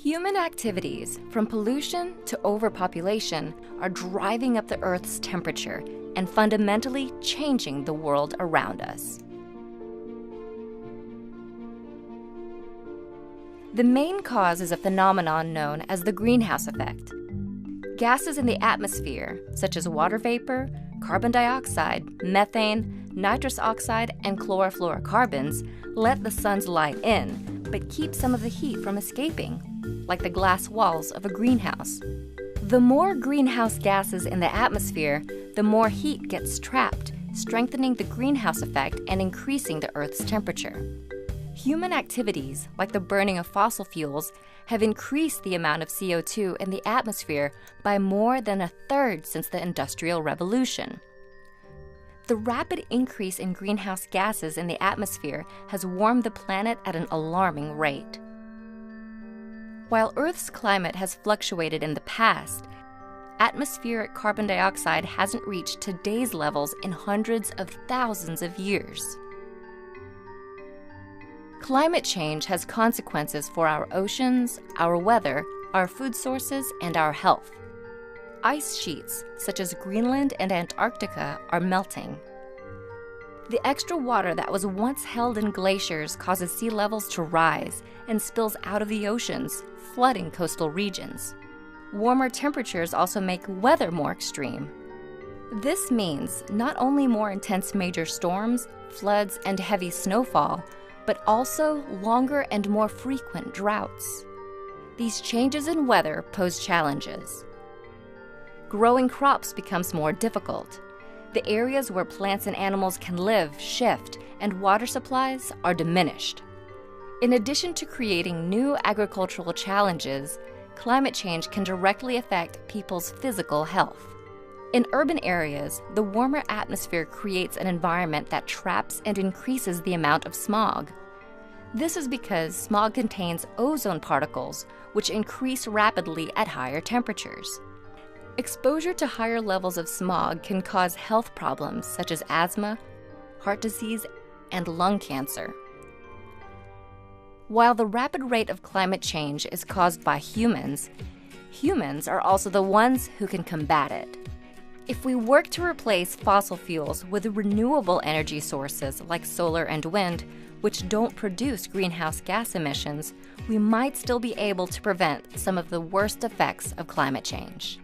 Human activities, from pollution to overpopulation, are driving up the Earth's temperature and fundamentally changing the world around us. The main cause is a phenomenon known as the greenhouse effect. Gases in the atmosphere, such as water vapor, carbon dioxide, methane, nitrous oxide, and chlorofluorocarbons, let the sun's light in, but keep some of the heat from escaping, like the glass walls of a greenhouse. The more greenhouse gases in the atmosphere, the more heat gets trapped, strengthening the greenhouse effect and increasing the Earth's temperature. Human activities, like the burning of fossil fuels, have increased the amount of CO2 in the atmosphere by more than a third since the Industrial Revolution. The rapid increase in greenhouse gases in the atmosphere has warmed the planet at an alarming rate. While Earth's climate has fluctuated in the past, atmospheric carbon dioxide hasn't reached today's levels in hundreds of thousands of years. Climate change has consequences for our oceans, our weather, our food sources, and our health. Ice sheets, such as Greenland and Antarctica, are melting. The extra water that was once held in glaciers causes sea levels to rise and spills out of the oceans, flooding coastal regions. Warmer temperatures also make weather more extreme. This means not only more intense major storms, floods, and heavy snowfall, but also longer and more frequent droughts. These changes in weather pose challenges. Growing crops becomes more difficult. The areas where plants and animals can live shift, and water supplies are diminished. In addition to creating new agricultural challenges, climate change can directly affect people's physical health. In urban areas, the warmer atmosphere creates an environment that traps and increases the amount of smog. This is because smog contains ozone particles, which increase rapidly at higher temperatures. Exposure to higher levels of smog can cause health problems such as asthma, heart disease, and lung cancer. While the rapid rate of climate change is caused by humans, humans are also the ones who can combat it. If we work to replace fossil fuels with renewable energy sources like solar and wind, which don't produce greenhouse gas emissions, we might still be able to prevent some of the worst effects of climate change.